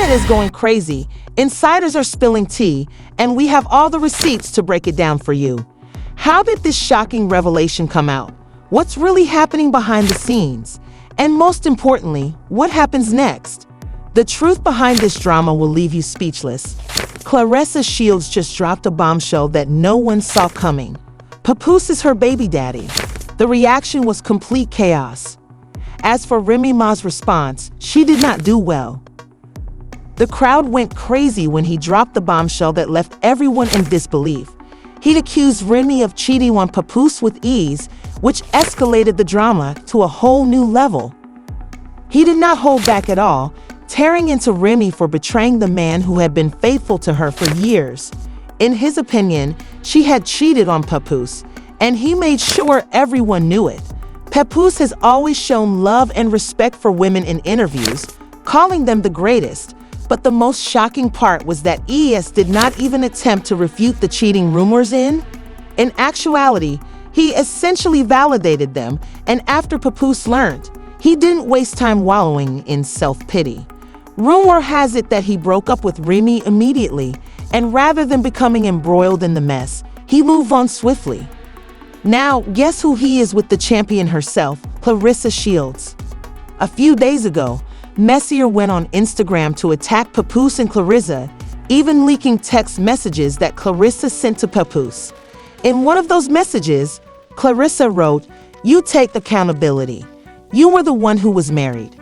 internet is going crazy, insiders are spilling tea, and we have all the receipts to break it down for you. How did this shocking revelation come out? What's really happening behind the scenes? And most importantly, what happens next? The truth behind this drama will leave you speechless. Claressa Shields just dropped a bombshell that no one saw coming. Papoose is her baby daddy. The reaction was complete chaos. As for Remy Ma's response, she did not do well. The crowd went crazy when he dropped the bombshell that left everyone in disbelief. He'd accused Remy of cheating on Papoose with ease, which escalated the drama to a whole new level. He did not hold back at all, tearing into Remy for betraying the man who had been faithful to her for years. In his opinion, she had cheated on Papoose, and he made sure everyone knew it. Papoose has always shown love and respect for women in interviews, calling them the greatest. But the most shocking part was that ES did not even attempt to refute the cheating rumors in actuality, he essentially validated them, and after Papoose learned, he didn't waste time wallowing in self-pity. Rumor has it that he broke up with Remy immediately, and rather than becoming embroiled in the mess, he moved on swiftly. Now, guess who he is with the champion herself, Claressa Shields. A few days ago, Messier went on Instagram to attack Papoose and Claressa, even leaking text messages that Claressa sent to Papoose. In one of those messages, Claressa wrote, "You take accountability. You were the one who was married.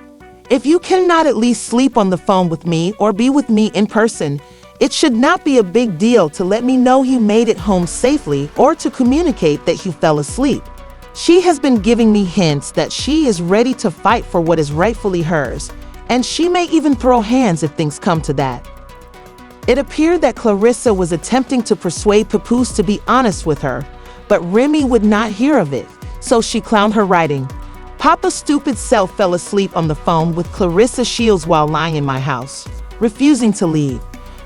If you cannot at least sleep on the phone with me or be with me in person, it should not be a big deal to let me know you made it home safely or to communicate that you fell asleep." She has been giving me hints that she is ready to fight for what is rightfully hers, and she may even throw hands if things come to that. It appeared that Claressa was attempting to persuade Papoose to be honest with her, but Remy would not hear of it, so she clowned her writing, "Papa's stupid self fell asleep on the phone with Claressa Shields while lying in my house, refusing to leave.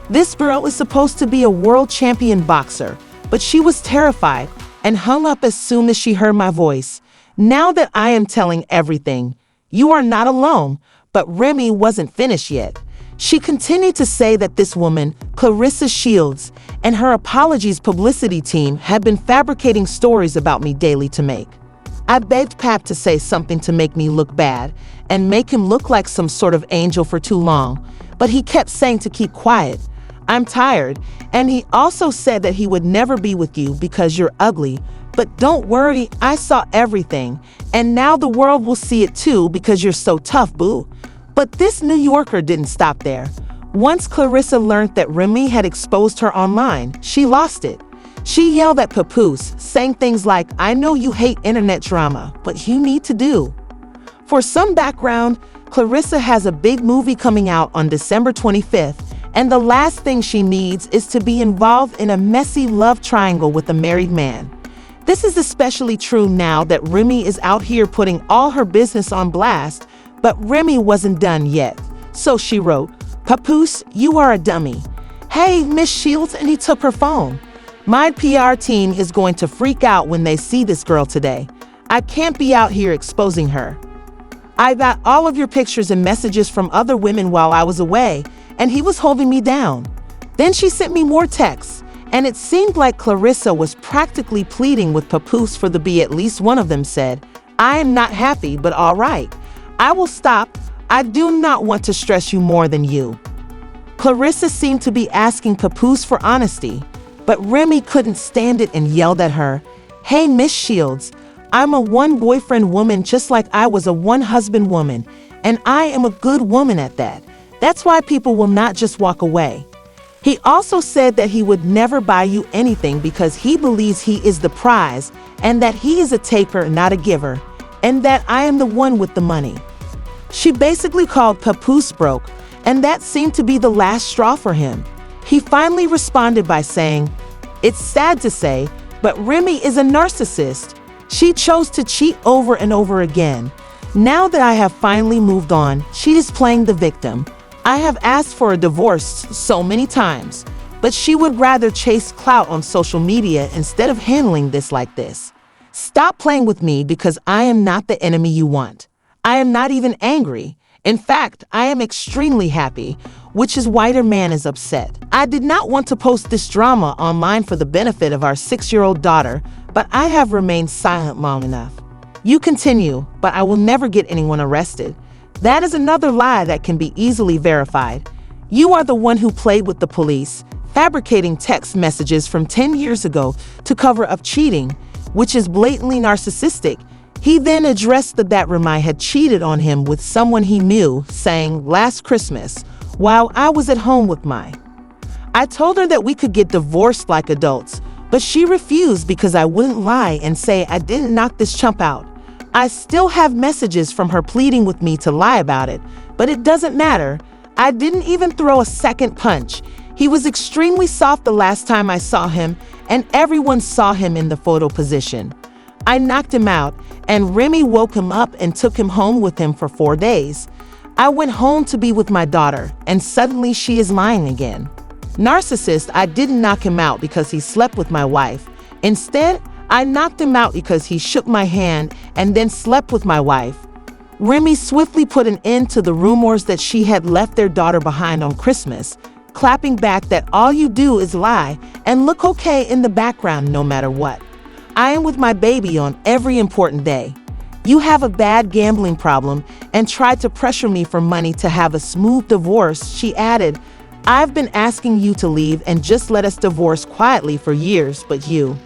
This girl is supposed to be a world champion boxer, but she was terrified and hung up as soon as she heard my voice. Now that I am telling everything, you are not alone." But Remy wasn't finished yet. She continued to say that this woman, Claressa Shields, and her apologies publicity team had been fabricating stories about me daily to make. I begged Pap to say something to make me look bad and make him look like some sort of angel for too long, but he kept saying to keep quiet. I'm tired, and he also said that he would never be with you because you're ugly. But don't worry, I saw everything, and now the world will see it too because you're so tough, boo. But this New Yorker didn't stop there. Once Claressa learned that Remy had exposed her online, she lost it. She yelled at Papoose, saying things like, "I know you hate internet drama, but you need to do." For some background, Claressa has a big movie coming out on December 25th, and the last thing she needs is to be involved in a messy love triangle with a married man. This is especially true now that Remy is out here putting all her business on blast, but Remy wasn't done yet. So she wrote, "Papoose, you are a dummy. Hey, Miss Shields," and he took her phone. "My PR team is going to freak out when they see this girl today. I can't be out here exposing her. I got all of your pictures and messages from other women while I was away, and he was holding me down." Then she sent me more texts, and it seemed like Claressa was practically pleading with Papoose for the B. At least one of them said, "I am not happy, but all right. I will stop. I do not want to stress you more than you." Claressa seemed to be asking Papoose for honesty, but Remy couldn't stand it and yelled at her, "Hey, Miss Shields, I'm a one-boyfriend woman just like I was a one-husband woman, and I am a good woman at that. That's why people will not just walk away." He also said that he would never buy you anything because he believes he is the prize and that he is a taker, not a giver, and that I am the one with the money. She basically called Papoose broke, and that seemed to be the last straw for him. He finally responded by saying, "It's sad to say, but Remy is a narcissist. She chose to cheat over and over again. Now that I have finally moved on, she is playing the victim. I have asked for a divorce so many times, but she would rather chase clout on social media instead of handling this like this. Stop playing with me because I am not the enemy you want. I am not even angry. In fact, I am extremely happy. which is whiter man is upset. I did not want to post this drama online for the benefit of our 6-year-old daughter, but I have remained silent long enough. You continue, but I will never get anyone arrested. That is another lie that can be easily verified. You are the one who played with the police, fabricating text messages from 10 years ago to cover up cheating, which is blatantly narcissistic. He then addressed that Remy had cheated on him with someone he knew, saying, "Last Christmas, while I was at home with I told her that we could get divorced like adults, but she refused because I wouldn't lie and say I didn't knock this chump out. I still have messages from her pleading with me to lie about it, but it doesn't matter. I didn't even throw a second punch. He was extremely soft the last time I saw him, and everyone saw him in the photo position. I knocked him out, and Remy woke him up and took him home with him for 4 days. I went home to be with my daughter, and suddenly she is lying again. Narcissist, I didn't knock him out because he slept with my wife. Instead, I knocked him out because he shook my hand and then slept with my wife." Remy swiftly put an end to the rumors that she had left their daughter behind on Christmas, clapping back that all you do is lie and look okay in the background no matter what. "I am with my baby on every important day. You have a bad gambling problem and tried to pressure me for money to have a smooth divorce," she added. "I've been asking you to leave and just let us divorce quietly for years, but you,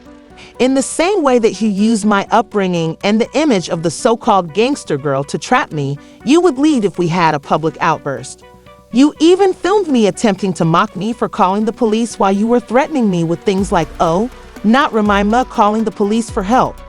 in the same way that you used my upbringing and the image of the so-called gangster girl to trap me, you would leave if we had a public outburst. You even filmed me attempting to mock me for calling the police while you were threatening me with things like, 'Oh, not Remy Ma calling the police for help.'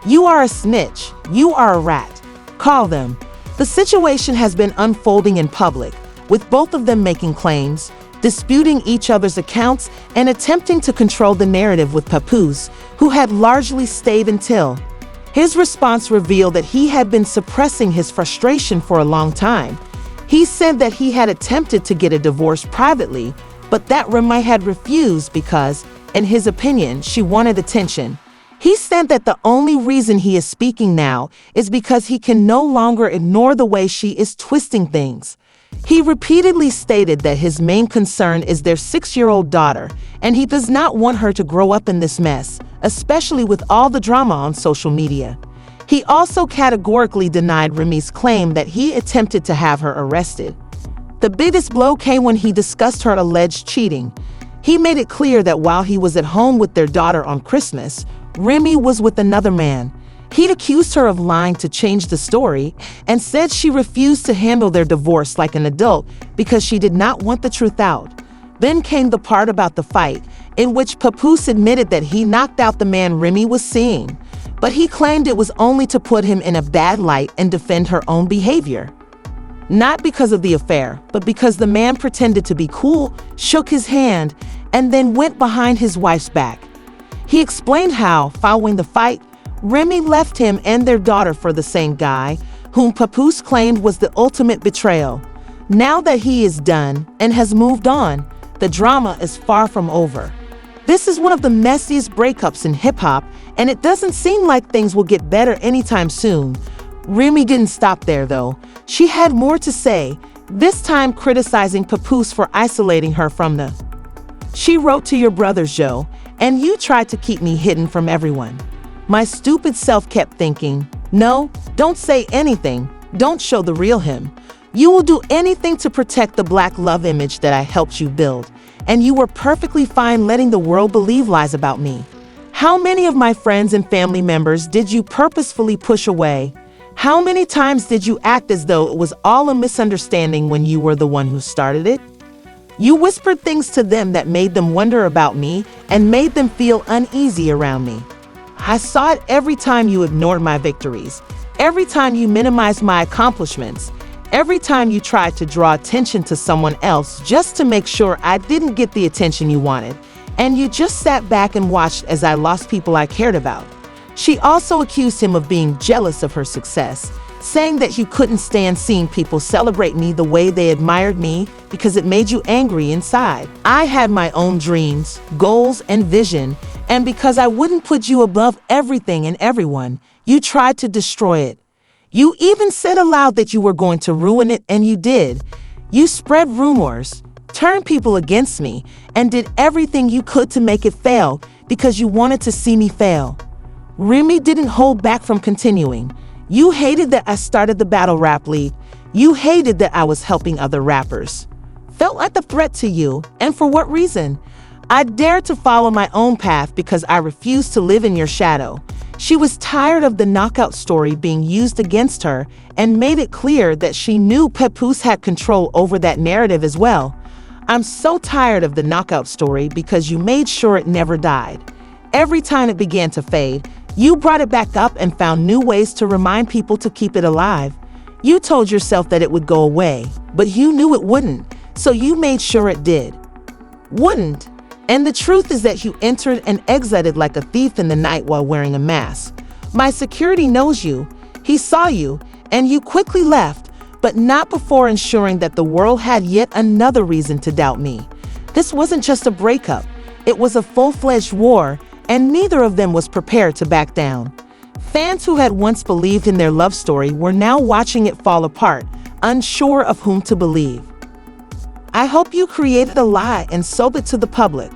You are a snitch. You are a rat. Call them." The situation has been unfolding in public, with both of them making claims, disputing each other's accounts, and attempting to control the narrative with Papoose, who had largely stayed until. His response revealed that he had been suppressing his frustration for a long time. He said that he had attempted to get a divorce privately, but that Remy had refused because, in his opinion, she wanted attention. He said that the only reason he is speaking now is because he can no longer ignore the way she is twisting things. He repeatedly stated that his main concern is their 6-year-old daughter, and he does not want her to grow up in this mess, especially with all the drama on social media. He also categorically denied Remy's claim that he attempted to have her arrested. The biggest blow came when he discussed her alleged cheating. He made it clear that while he was at home with their daughter on Christmas, Remy was with another man. He'd accused her of lying to change the story and said she refused to handle their divorce like an adult because she did not want the truth out. Then came the part about the fight, in which Papoose admitted that he knocked out the man Remy was seeing, but he claimed it was only to put him in a bad light and defend her own behavior. Not because of the affair, but because the man pretended to be cool, shook his hand, and then went behind his wife's back. He explained how, following the fight, Remy left him and their daughter for the same guy, whom Papoose claimed was the ultimate betrayal. Now that he is done and has moved on, the drama is far from over. This is one of the messiest breakups in hip-hop, and it doesn't seem like things will get better anytime soon. Remy didn't stop there, though. She had more to say, this time criticizing Papoose for isolating her from the. She wrote to your brothers, Joe, and you tried to keep me hidden from everyone. My stupid self kept thinking, no, don't say anything, don't show the real him. You will do anything to protect the black love image that I helped you build, and you were perfectly fine letting the world believe lies about me. How many of my friends and family members did you purposefully push away? How many times did you act as though it was all a misunderstanding when you were the one who started it? You whispered things to them that made them wonder about me and made them feel uneasy around me. I saw it every time you ignored my victories, every time you minimized my accomplishments, every time you tried to draw attention to someone else just to make sure I didn't get the attention you wanted, and you just sat back and watched as I lost people I cared about. She also accused him of being jealous of her success, saying that you couldn't stand seeing people celebrate me the way they admired me because it made you angry inside. I had my own dreams, goals, and vision, and because I wouldn't put you above everything and everyone, you tried to destroy it. You even said aloud that you were going to ruin it, and you did. You spread rumors. turned people against me, and did everything you could to make it fail because you wanted to see me fail. Remy didn't hold back from continuing. You hated that I started the battle rap league. You hated that I was helping other rappers. Felt like a threat to you, and for what reason? I dared to follow my own path because I refused to live in your shadow. She was tired of the knockout story being used against her and made it clear that she knew Papoose had control over that narrative as well. I'm so tired of the knockout story because you made sure it never died. Every time it began to fade, you brought it back up and found new ways to remind people to keep it alive. You told yourself that it would go away, but you knew it wouldn't, so you made sure it did. Wouldn't. And the truth is that you entered and exited like a thief in the night while wearing a mask. My security knows you. He saw you, and you quickly left, but not before ensuring that the world had yet another reason to doubt me. This wasn't just a breakup. It was a full-fledged war, and neither of them was prepared to back down. Fans who had once believed in their love story were now watching it fall apart, unsure of whom to believe. I hope you created a lie and sold it to the public.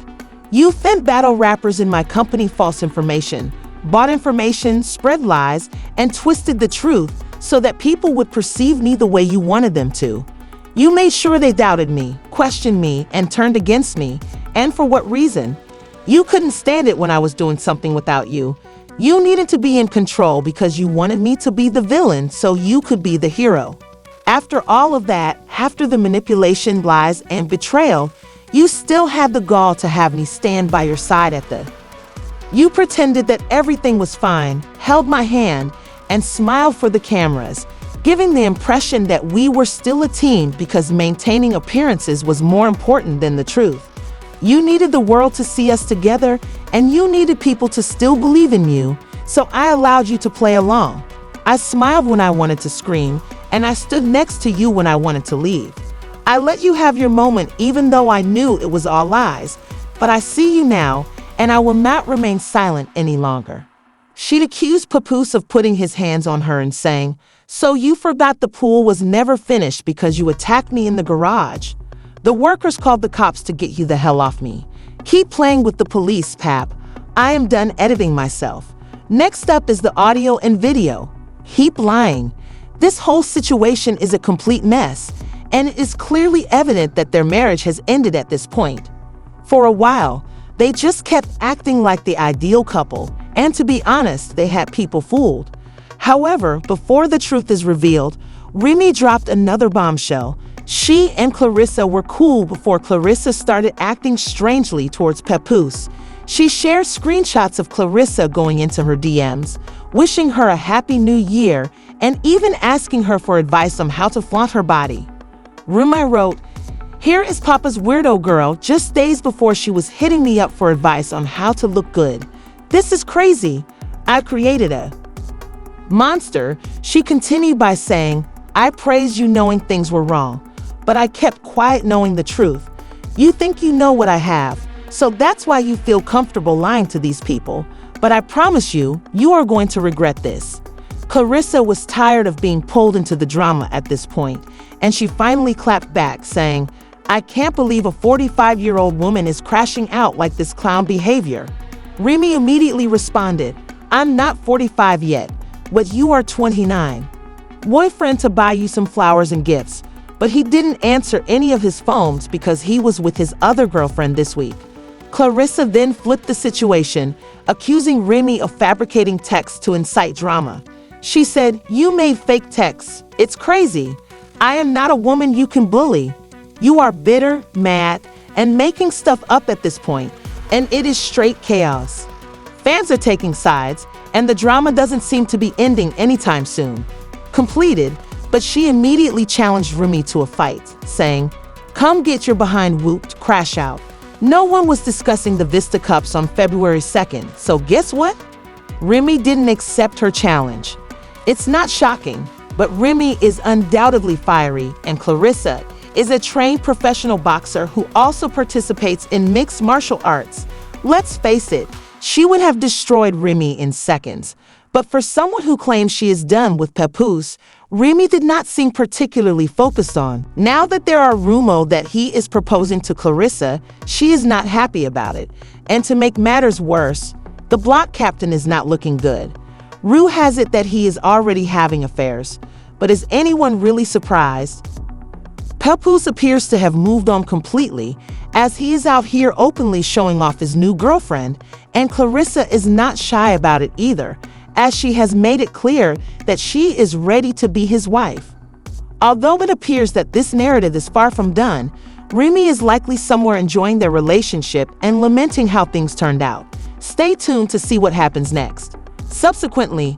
You fed battle rappers in my company false information, bought information, spread lies, and twisted the truth so that people would perceive me the way you wanted them to. You made sure they doubted me, questioned me, and turned against me. And for what reason? You couldn't stand it when I was doing something without you. You needed to be in control because you wanted me to be the villain so you could be the hero. After all of that, after the manipulation, lies, and betrayal, you still had the gall to have me stand by your side at the... You pretended that everything was fine, held my hand, and smiled for the cameras, giving the impression that we were still a team because maintaining appearances was more important than the truth. You needed the world to see us together, and you needed people to still believe in you, so I allowed you to play along. I smiled when I wanted to scream, and I stood next to you when I wanted to leave. I let you have your moment even though I knew it was all lies, but I see you now, and I will not remain silent any longer. She'd accused Papoose of putting his hands on her and saying, "So you forgot the pool was never finished because you attacked me in the garage. The workers called the cops to get you the hell off me. Keep playing with the police, Pap. I am done editing myself. Next up is the audio and video. Keep lying. This whole situation is a complete mess, and it is clearly evident that their marriage has ended at this point. For a while, they just kept acting like the ideal couple, and to be honest, they had people fooled. However, before the truth is revealed, Remy dropped another bombshell. She and Claressa were cool before Claressa started acting strangely towards Papoose. She shared screenshots of Claressa going into her DMs, wishing her a happy new year, and even asking her for advice on how to flaunt her body. Remy wrote, "Here is Papa's weirdo girl just days before she was hitting me up for advice on how to look good. This is crazy. I created a monster." She continued by saying, "I praised you knowing things were wrong, but I kept quiet knowing the truth. You think you know what I have, so that's why you feel comfortable lying to these people. But I promise you, you are going to regret this." Claressa was tired of being pulled into the drama at this point, and she finally clapped back, saying, "I can't believe a 45-year-old woman is crashing out like this clown behavior." Remy immediately responded, "I'm not 45 yet, but you are 29. Boyfriend to buy you some flowers and gifts," but he didn't answer any of his phones because he was with his other girlfriend this week. Claressa then flipped the situation, accusing Remy of fabricating texts to incite drama. She said, "You made fake texts. It's crazy. I am not a woman you can bully. You are bitter, mad, and making stuff up at this point, and it is straight chaos." Fans are taking sides, and the drama doesn't seem to be ending anytime soon. Completed, but she immediately challenged Remy to a fight, saying, "Come get your behind whooped, crash out." No one was discussing the Vista Cups on February 2nd, so guess what? Remy didn't accept her challenge. It's not shocking, but Remy is undoubtedly fiery, and Claressa is a trained professional boxer who also participates in mixed martial arts. Let's face it, she would have destroyed Remy in seconds. But for someone who claims she is done with Papoose, Remy did not seem particularly focused on. Now that there are rumors that he is proposing to Claressa, she is not happy about it. And to make matters worse, the block captain is not looking good. Rue has it that he is already having affairs. But is anyone really surprised? Papoose appears to have moved on completely, as he is out here openly showing off his new girlfriend, and Claressa is not shy about it either, as she has made it clear that she is ready to be his wife. Although it appears that this narrative is far from done, Remy is likely somewhere enjoying their relationship and lamenting how things turned out. Stay tuned to see what happens next. Subsequently,